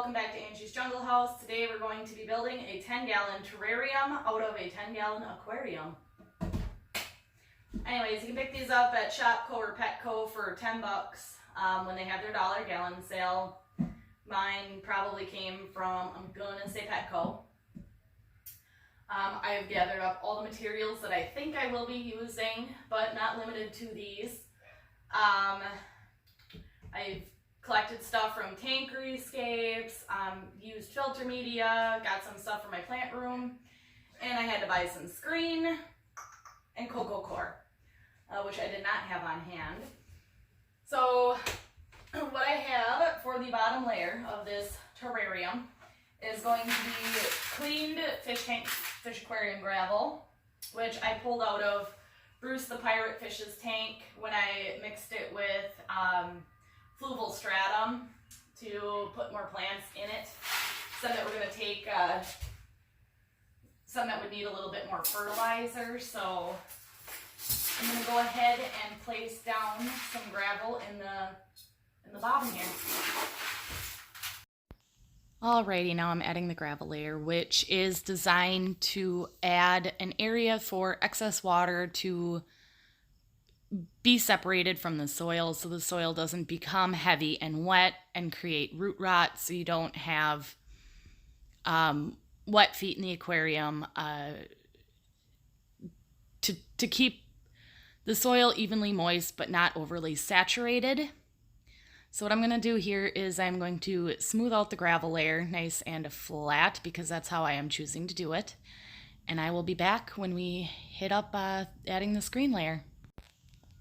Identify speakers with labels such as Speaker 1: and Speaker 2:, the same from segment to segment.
Speaker 1: welcome back to Angie's Jungle House. Today we're going to be building a 10-gallon terrarium out of a 10-gallon aquarium. Anyways, you can pick these up at Shopco or Petco for 10 bucks when they have their $1 gallon sale. Mine probably came from, I'm gonna say Petco. I've gathered up all the materials that I think I will be using, but not limited to these. I've collected stuff from Tankerscapes, used filter media, got some stuff for my plant room, and I had to buy some screen and cocoa core, which I did not have on hand. So what I have for the bottom layer of this terrarium is going to be cleaned fish aquarium gravel, which I pulled out of Bruce the Pirate Fish's tank when I mixed it with fluval stratum to put more plants in it. Some that we're going to take, some that would need a little bit more fertilizer. So I'm going to go ahead and place down some gravel in the bottom here. Alrighty, now I'm adding the gravel layer, which is designed to add an area for excess water to be separated from the soil so the soil doesn't become heavy and wet and create root rot, so you don't have wet feet in the aquarium, to keep the soil evenly moist but not overly saturated. So what I'm going to do here is I'm going to smooth out the gravel layer nice and flat because that's how I am choosing to do it. And I will be back when we hit up adding the screen layer.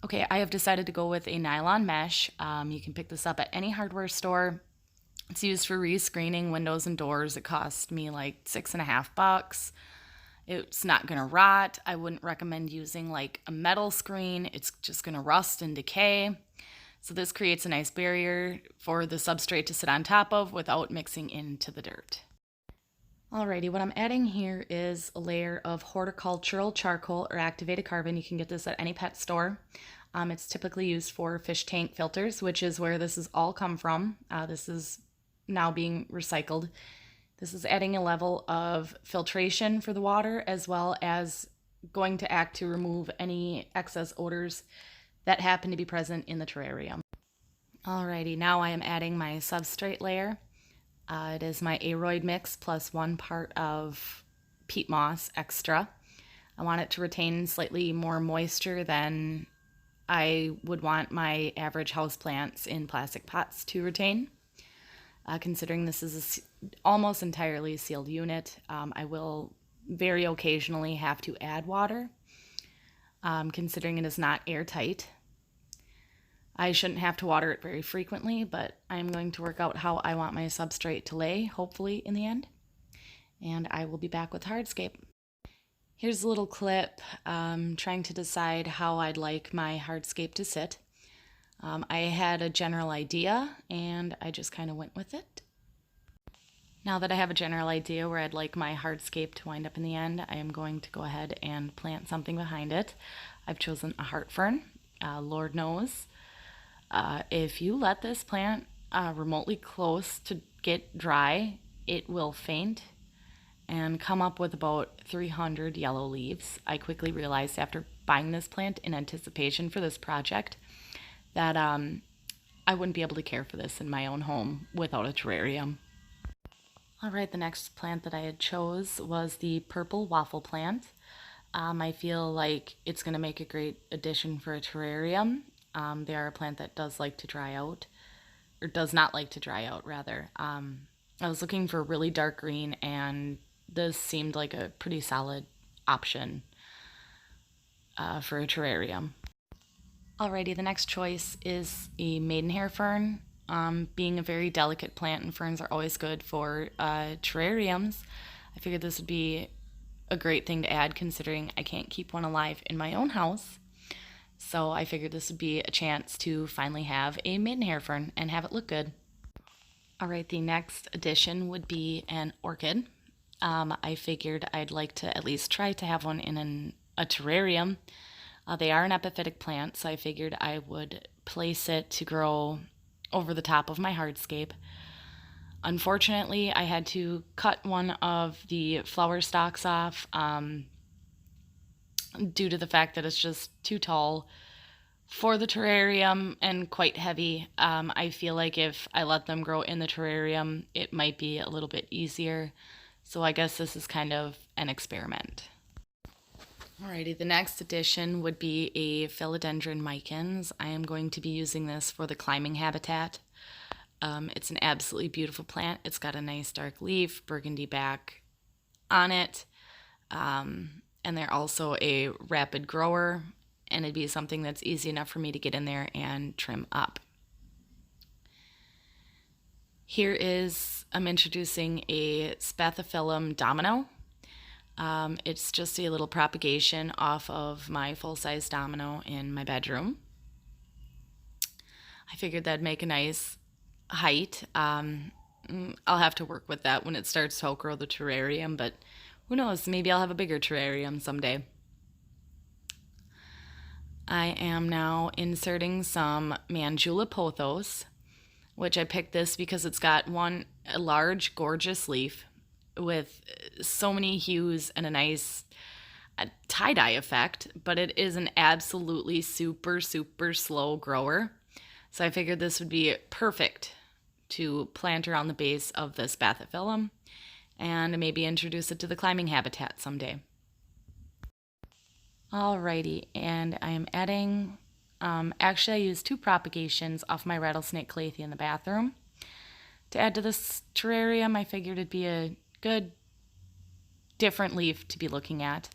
Speaker 1: Okay, I have decided to go with a nylon mesh. You can pick this up at any hardware store. It's used for rescreening windows and doors. It cost me like $6.50. It's not gonna rot. I wouldn't recommend using like a metal screen. It's just gonna rust and decay. So this creates a nice barrier for the substrate to sit on top of without mixing into the dirt. Alrighty, what I'm adding here is a layer of horticultural charcoal or activated carbon. You can get this at any pet store. It's typically used for fish tank filters, which is where this has all come from. This is now being recycled. This is adding a level of filtration for the water as well as going to act to remove any excess odors that happen to be present in the terrarium. Alrighty, now I am adding my substrate layer. It is my aroid mix plus 1 part of peat moss extra. I want it to retain slightly more moisture than I would want my average houseplants in plastic pots to retain. Considering this is almost entirely sealed unit, I will very occasionally have to add water, considering it is not airtight. I shouldn't have to water it very frequently, but I'm going to work out how I want my substrate to lay, hopefully in the end. And I will be back with hardscape. Here's a little clip trying to decide how I'd like my hardscape to sit. I had a general idea and I just kind of went with it. Now that I have a general idea where I'd like my hardscape to wind up in the end, I am going to go ahead and plant something behind it. I've chosen a heart fern. Lord knows, if you let this plant remotely close to get dry, it will faint and come up with about 300 yellow leaves. I quickly realized after buying this plant in anticipation for this project that I wouldn't be able to care for this in my own home without a terrarium. All right, the next plant that I had chose was the purple waffle plant. I feel like it's going to make a great addition for a terrarium. They are a plant that does like to dry out, or does not like to dry out, rather. I was looking for really dark green, and this seemed like a pretty solid option for a terrarium. Alrighty, the next choice is a maidenhair fern. Being a very delicate plant, and ferns are always good for terrariums, I figured this would be a great thing to add considering I can't keep one alive in my own house. So I figured this would be a chance to finally have a maidenhair fern and have it look good. Alright, the next addition would be an orchid. I figured I'd like to at least try to have one in a terrarium. They are an epiphytic plant, so I figured I would place it to grow over the top of my hardscape. Unfortunately, I had to cut one of the flower stalks off due to the fact that it's just too tall for the terrarium and quite heavy. I feel like if I let them grow in the terrarium, it might be a little bit easier. So I guess this is kind of an experiment. Alrighty, the next addition would be a philodendron micans. I am going to be using this for the climbing habitat. It's an absolutely beautiful plant. It's got a nice dark leaf, burgundy back on it, and they're also a rapid grower, and it'd be something that's easy enough for me to get in there and trim up. Here is, I'm introducing a Spathiphyllum domino. It's just a little propagation off of my full-size domino in my bedroom. I figured that'd make a nice height. I'll have to work with that when it starts to outgrow the terrarium, but who knows, maybe I'll have a bigger terrarium someday. I am now inserting some Mandula pothos, which I picked this because it's got a large, gorgeous leaf with so many hues and a nice tie-dye effect, but it is an absolutely super, super slow grower. So I figured this would be perfect to plant around the base of this Spathiphyllum and maybe introduce it to the climbing habitat someday. Alrighty, and I am adding, actually I used 2 propagations off my rattlesnake calathea in the bathroom. To add to this terrarium, I figured it'd be a good different leaf to be looking at.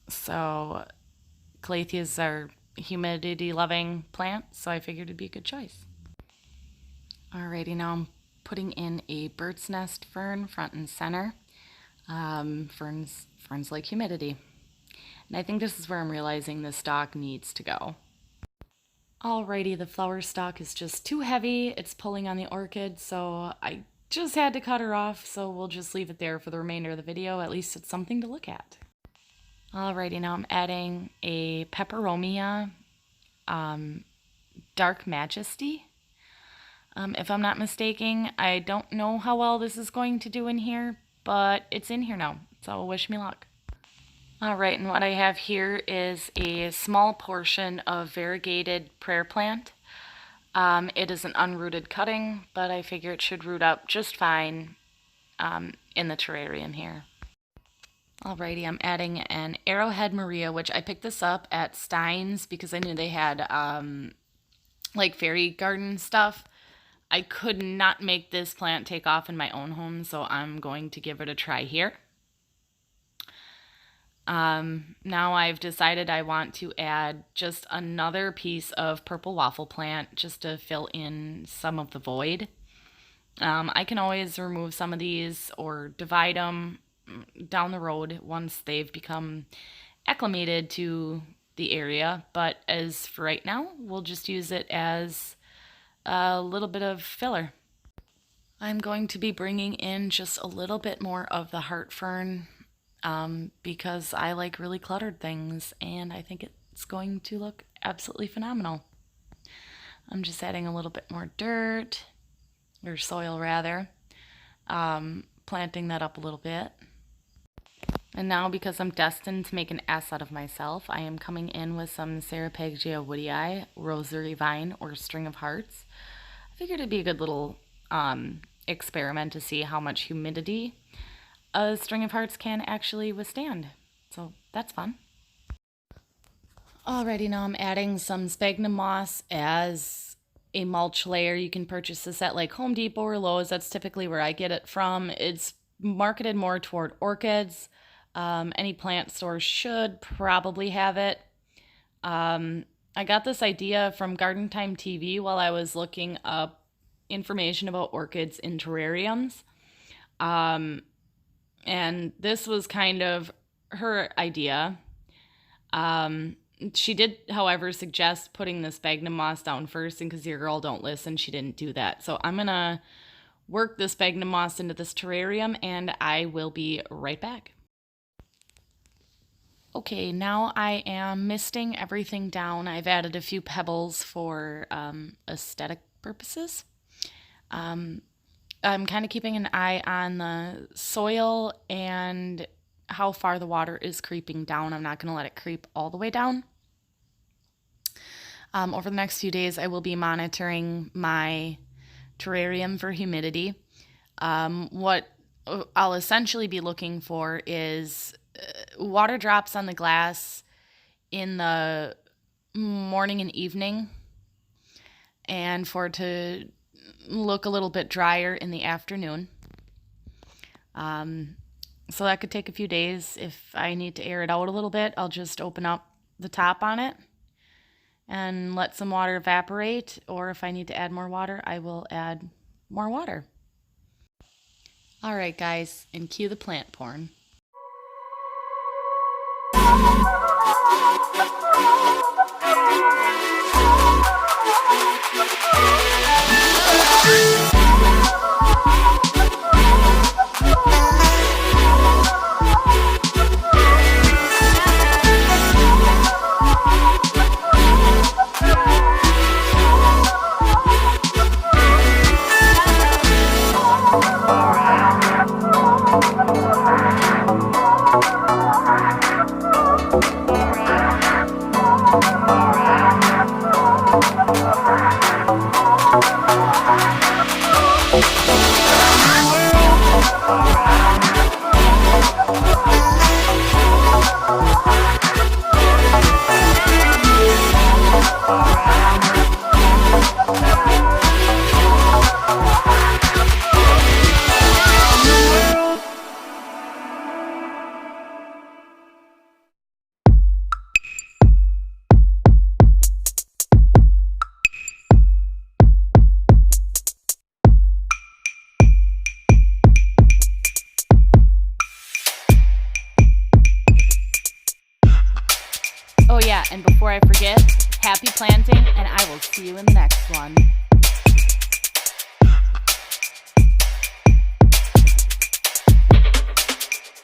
Speaker 1: So calatheas are humidity loving plants, so I figured it'd be a good choice. Alrighty, now I'm putting in a bird's nest fern front and center. Ferns like humidity. And I think this is where I'm realizing the stalk needs to go. Alrighty, the flower stalk is just too heavy. It's pulling on the orchid, so I just had to cut her off, so we'll just leave it there for the remainder of the video. At least it's something to look at. Alrighty, now I'm adding a Peperomia Dark Majesty. If I'm not mistaken, I don't know how well this is going to do in here, but it's in here now, so wish me luck. Alright, and what I have here is a small portion of variegated prayer plant. It is an unrooted cutting, but I figure it should root up just fine in the terrarium here. Alrighty, I'm adding an Arrowhead Maria, which I picked this up at Stein's because I knew they had like fairy garden stuff. I could not make this plant take off in my own home, so I'm going to give it a try here. Now I've decided I want to add just another piece of purple waffle plant just to fill in some of the void. I can always remove some of these or divide them down the road once they've become acclimated to the area, but as for right now, we'll just use it as a little bit of filler. I'm going to be bringing in just a little bit more of the heart fern because I like really cluttered things and I think it's going to look absolutely phenomenal. I'm just adding a little bit more dirt, or soil rather, planting that up a little bit. And now, because I'm destined to make an ass out of myself, I am coming in with some Ceropegia woodii, rosary vine, or string of hearts. I figured it'd be a good little experiment to see how much humidity a string of hearts can actually withstand. So that's fun. Alrighty, now I'm adding some sphagnum moss as a mulch layer. You can purchase this at like Home Depot or Lowe's. That's typically where I get it from. It's marketed more toward orchids. Any plant store should probably have it. I got this idea from Garden Time TV while I was looking up information about orchids in terrariums. And this was kind of her idea. She did, however, suggest putting the sphagnum moss down first, and because your girl don't listen, she didn't do that. So I'm going to work the sphagnum moss into this terrarium, and I will be right back. Okay, now I am misting everything down. I've added a few pebbles for aesthetic purposes. I'm kind of keeping an eye on the soil and how far the water is creeping down. I'm not going to let it creep all the way down. Over the next few days, I will be monitoring my terrarium for humidity. What I'll essentially be looking for is water drops on the glass in the morning and evening, and for it to look a little bit drier in the afternoon. So that could take a few days. If I need to air it out a little bit, I'll just open up the top on it and let some water evaporate, or if I need to add more water, I will add more water. All right, guys, and cue the plant porn. Oh yeah, and before I forget, happy planting, and I will see you in the next one.